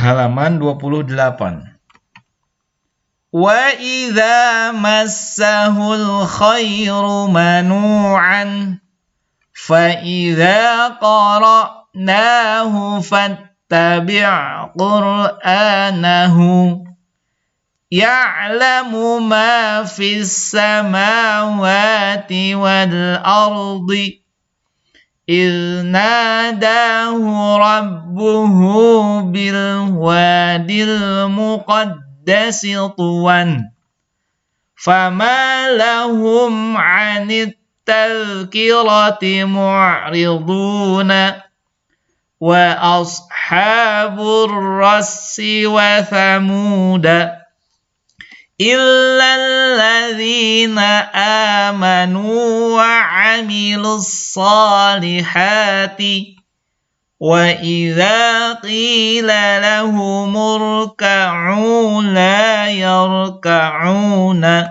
Halaman 28. Wa idza massahul khairu manu'an fa idza qara'nahu fattabi' qur'anahu ya'lamu ma fis samawati wal ardi إذ ناداه ربه بالوادي المقدس طوى فما لهم عن التذكرة معرضون وأصحاب الرس وثمود إلا الذين آمنوا وعملوا الصالحات وإذا قيل لهم اركعوا لا يركعون